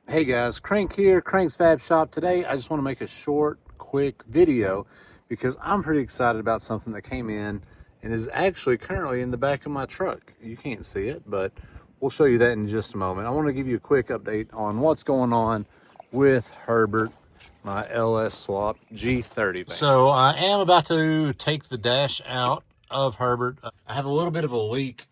Hey guys, Crank here, Crank's Fab Shop. Today I just want to make a short, quick video because I'm pretty excited about something that came in and is actually currently in the back of my truck. You can't see it, but we'll show you that in just a moment. I want to give you a quick update on what's going on with Herbert, my LS swap G30 van. So I am about to take the dash out of Herbert. I have a little bit of a leak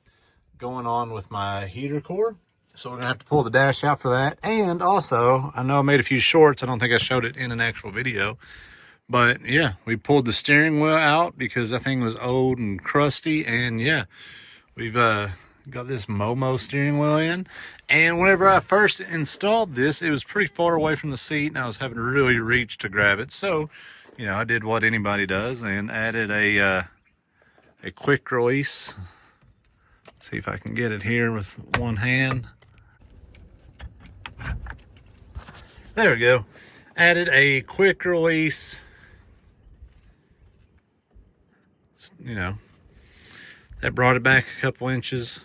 going on with my heater core. So we're gonna have to pull the dash out for that. And also, I know I made a few shorts. I don't think I showed it in an actual video. But yeah, we pulled the steering wheel out because that thing was old and crusty. And yeah, we've got this Momo steering wheel in. And whenever I first installed this, it was pretty far away from the seat and I was having to really reach to grab it. So, you know, I did what anybody does and added a quick release. See if I can get it here with one hand. There we go. Added a quick release. You know, that brought it back a couple inches.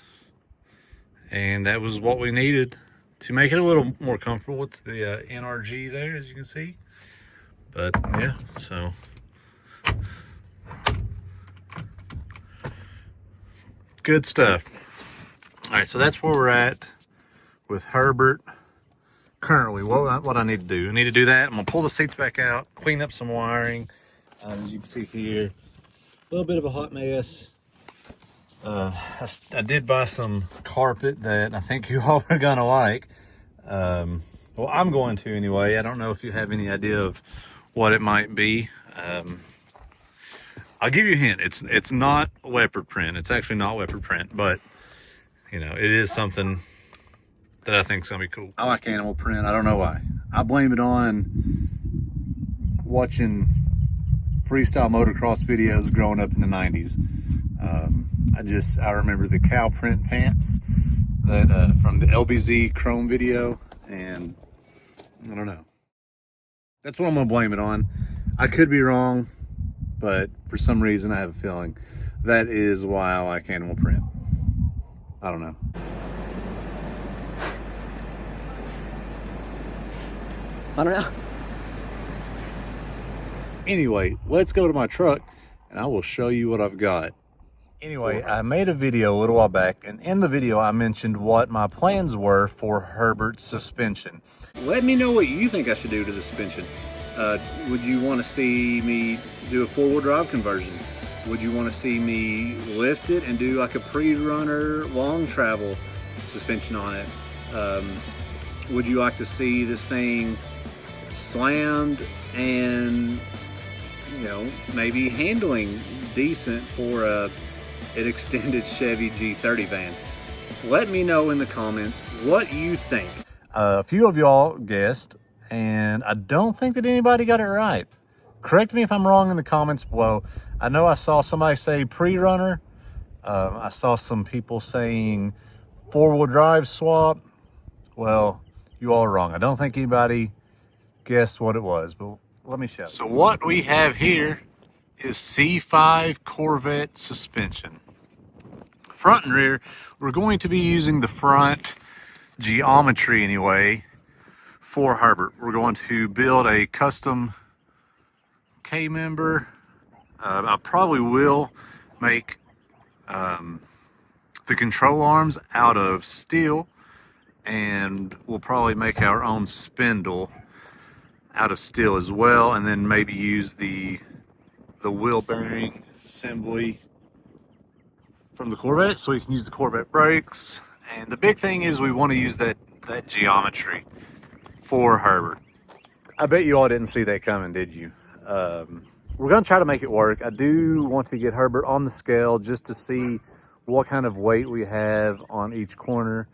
And that was what we needed to make it a little more comfortable. It's the NRG there, as you can see. But yeah, so. Good stuff. All right, so that's where we're at with Herbert. Currently, what I need to do. I need to do that. I'm gonna pull the seats back out, clean up some wiring. As you can see here, a little bit of a hot mess. I did buy some carpet that I think you all are gonna like. Well, I'm going to anyway. I don't know if you have any idea of what it might be. I'll give you a hint. It's not leopard print. It's actually not leopard print, but you know, it is something that I think is gonna be cool. I like animal print. I don't know why. I blame it on watching freestyle motocross videos growing up in the 90s. I remember the cow print pants that from the LBZ Chrome video, and I don't know. That's what I'm gonna blame it on. I could be wrong, but for some reason I have a feeling that is why I like animal print. I don't know. I don't know. Anyway, let's go to my truck and I will show you what I've got. Anyway, I made a video a little while back, and in the video I mentioned what my plans were for Herbert's suspension. Let me know what you think I should do to the suspension. Would you want to see me do a four-wheel drive conversion? Would you want to see me lift it and do like a pre-runner long travel suspension on it? Would you like to see this thing slammed and, you know, maybe handling decent for an extended Chevy G30 van? Let me know in the comments what you think. A few of y'all guessed, and I don't think that anybody got it right. Correct me if I'm wrong in the comments below. I know I saw somebody say pre-runner. I saw some people saying four-wheel drive swap. Well, you all are wrong. I don't think anybody guessed what it was, but let me show you. So what we have here is C5 Corvette suspension. Front and rear, we're going to be using the front geometry anyway for Herbert. We're going to build a custom K-member. I probably will make the control arms out of steel, and we'll probably make our own spindle out of steel as well, and then maybe use the wheel bearing assembly from the Corvette so we can use the Corvette brakes. And the big thing is we want to use that geometry for Herbert. I bet you all didn't see that coming, did you? We're going to try to make it work. I do want to get Herbert on the scale just to see what kind of weight we have on each corner,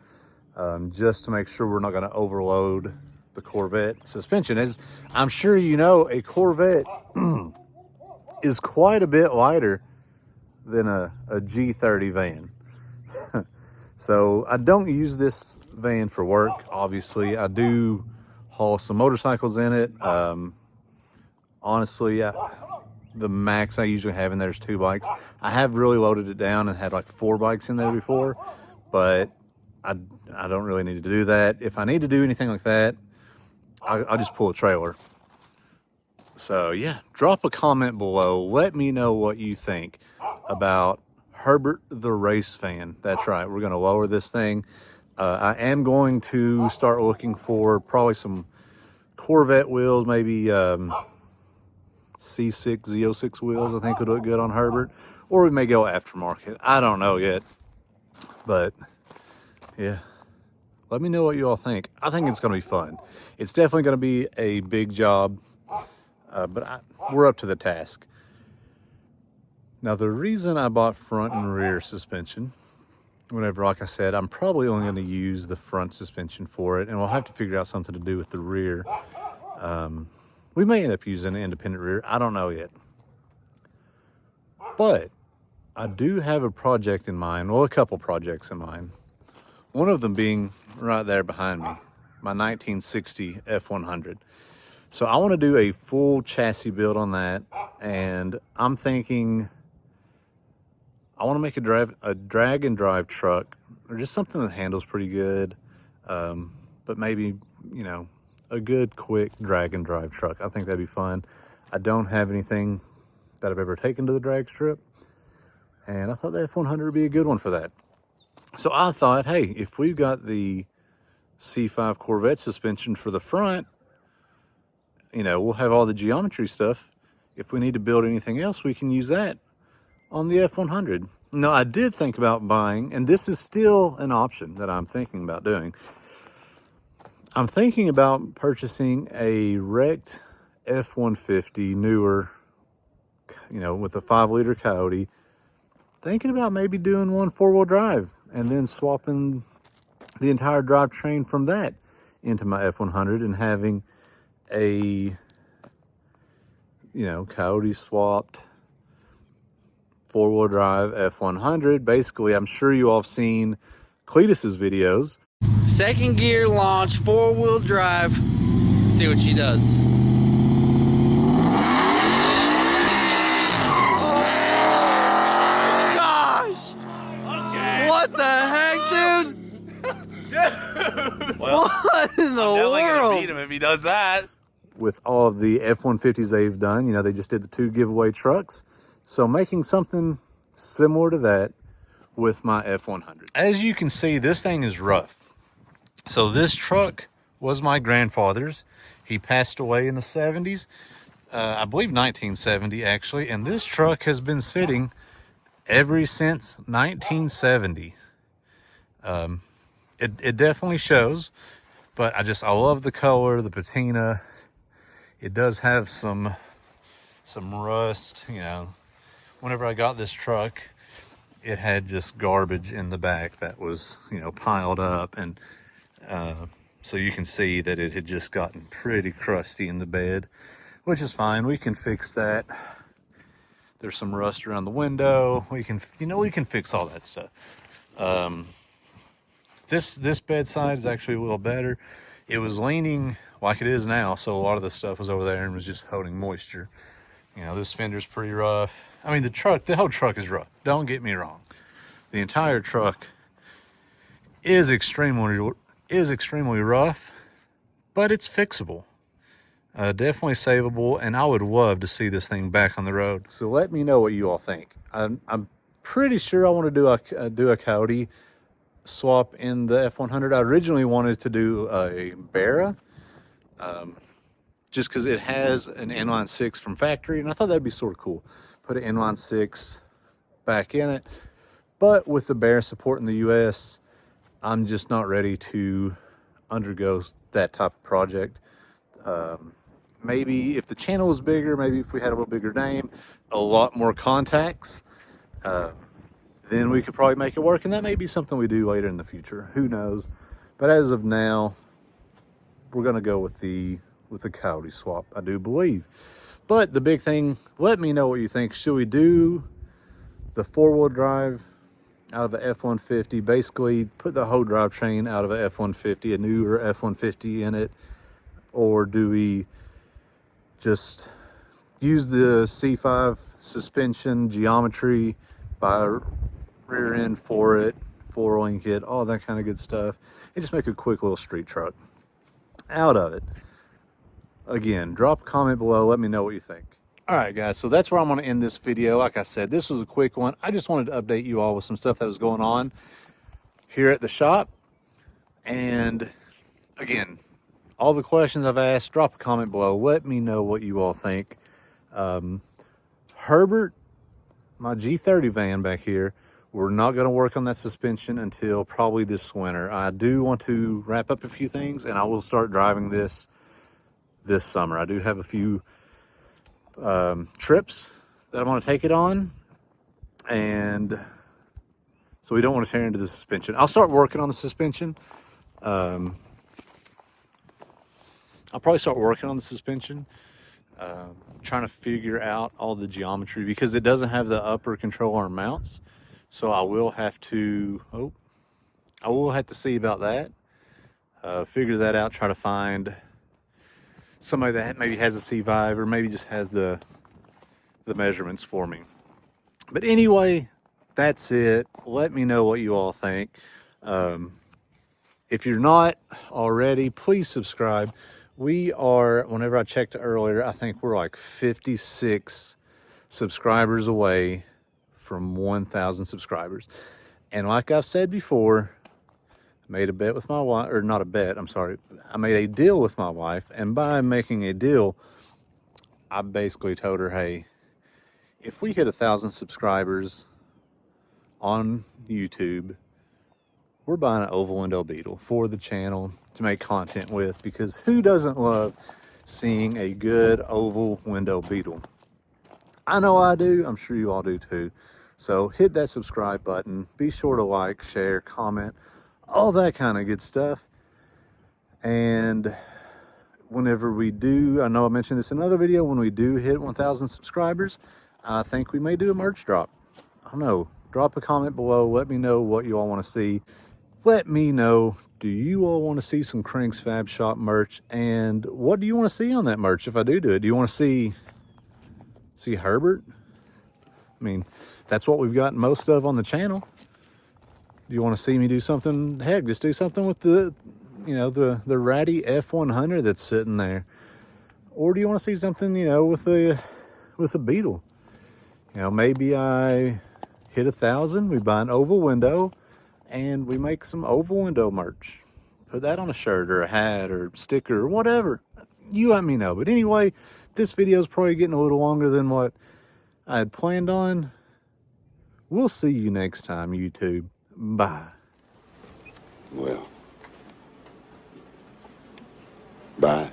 just to make sure we're not going to overload the Corvette suspension. As I'm sure you know, a Corvette is quite a bit lighter than a G30 van. So I don't use this van for work, obviously. I do haul some motorcycles in it. Honestly, the max I usually have in there is 2 bikes. I have really loaded it down and had like 4 bikes in there before, but I don't really need to do that. If I need to do anything like that, I'll just pull a trailer. So yeah, drop a comment below. Let me know what you think about Herbert the Race Fan. That's right, we're gonna lower this thing. I am going to start looking for probably some Corvette wheels, maybe C6, Z06 wheels I think would look good on Herbert. Or we may go aftermarket. I don't know yet. But yeah, let me know what you all think. I think it's gonna be fun. It's definitely gonna be a big job, but we're up to the task. Now, the reason I bought front and rear suspension, whenever, like I said, I'm probably only going to use the front suspension for it, and we'll have to figure out something to do with the rear. We may end up using an independent rear. I don't know yet. But I do have a project in mind, well, a couple projects in mind. One of them being right there behind me, my 1960 F100. So I want to do a full chassis build on that, and I'm thinking I want to make a drag and drive truck, or just something that handles pretty good, but maybe, you know, a good quick drag and drive truck. I think that'd be fun. I don't have anything that I've ever taken to the drag strip, and I thought the F100 would be a good one for that. So I thought, hey, if we've got the C5 Corvette suspension for the front, you know, we'll have all the geometry stuff. If we need to build anything else, we can use that on the F100. Now, I did think about buying, and this is still an option that I'm thinking about doing. I'm thinking about purchasing a wrecked F-150, newer, you know, with a 5-liter Coyote. Thinking about maybe doing one 4-wheel drive and then swapping the entire drivetrain from that into my F-100 and having a, you know, Coyote swapped 4-wheel drive F100. Basically, I'm sure you all have seen Cleetus's videos. Second gear launch, 4-wheel drive. Let's see what she does. Oh, gosh! Okay. What the heck, dude? Dude! Well, what in the definitely world? gonna beat him if he does that. With all of the F-150s they've done, you know, they just did the 2 giveaway trucks. So making something similar to that with my F100. As you can see, this thing is rough. So this truck was my grandfather's. He passed away in the 70s, I believe 1970 actually, and this truck has been sitting ever since 1970. It definitely shows, but I love the color, the patina. It does have some rust, you know. Whenever I got this truck, it had just garbage in the back that was, you know, piled up. And so you can see that it had just gotten pretty crusty in the bed, which is fine. We can fix that. There's some rust around the window. We can fix all that stuff. This bedside is actually a little better. It was leaning like it is now, so a lot of the stuff was over there and was just holding moisture. You know, this fender's pretty rough. I mean, the whole truck is rough. Don't get me wrong. The entire truck is extremely rough, but it's fixable. Definitely savable, and I would love to see this thing back on the road. So let me know what you all think. I'm pretty sure I want to do a Coyote swap in the F100. I originally wanted to do a Barra, just because it has an inline 6 from factory, and I thought that'd be sort of cool. Put an inline 6 back in it, but with the Barra support in the US, I'm just not ready to undergo that type of project. Maybe if the channel was bigger, maybe if we had a little bigger name, a lot more contacts, then we could probably make it work, and that may be something we do later in the future. Who knows? But as of now, we're gonna go with the Coyote swap, I do believe. But the big thing, let me know what you think. Should we do the 4-wheel drive out of the F-150, basically put the whole drivetrain out of a F-150, a newer F-150 in it, or do we just use the C5 suspension geometry, buy a rear end for it, 4-link it, all that kind of good stuff, and just make a quick little street truck out of it. Again, drop a comment below, let me know what you think. All right, guys, so that's where I'm going to end this video. Like I said, this was a quick one. I just wanted to update you all with some stuff that was going on here at the shop. And again, all the questions I've asked, drop a comment below. Let me know what you all think. Herbert, my G30 van back here, we're not going to work on that suspension until probably this winter. I do want to wrap up a few things, and I will start driving this summer. I do have a few trips that I want to take it on, and so we don't want to tear into the suspension. I'll start working on the suspension. I'll probably start working on the suspension, trying to figure out all the geometry, because it doesn't have the upper control arm mounts. So I will have to see about that, figure that out, try to find somebody that maybe has a C5 or maybe just has the measurements for me. But anyway, that's it. Let me know what you all think. If you're not already, please subscribe. We are, whenever I checked earlier, I think we're like 56 subscribers away from 1,000 subscribers. And like I've said before, I made a bet with my wife, or not a bet, I'm sorry. I made a deal with my wife, and by making a deal, I basically told her, hey, if we hit 1,000 subscribers on YouTube, we're buying an oval window Beetle for the channel to make content with, because who doesn't love seeing a good oval window Beetle? I know I do. I'm sure you all do too. So hit that subscribe button. Be sure to like, share, comment, all that kind of good stuff. And whenever we do, I know I mentioned this in another video, when we do hit 1,000 subscribers, I think we may do a merch drop. I don't know. Drop a comment below. Let me know what you all want to see. Let me know, do you all want to see some Cranks Fab Shop merch? And what do you want to see on that merch if I do it? Do you want to see Herbert? I mean, that's what we've got most of on the channel. Do you want to see me do something? Heck, just do something with the ratty F100 that's sitting there. Or do you want to see something, with the Beetle? Maybe I hit 1,000, we buy an oval window, and we make some oval window merch. Put that on a shirt or a hat or sticker or whatever. You let me know. But anyway, this video is probably getting a little longer than what I had planned on. We'll see you next time, YouTube. Bye. Well, bye.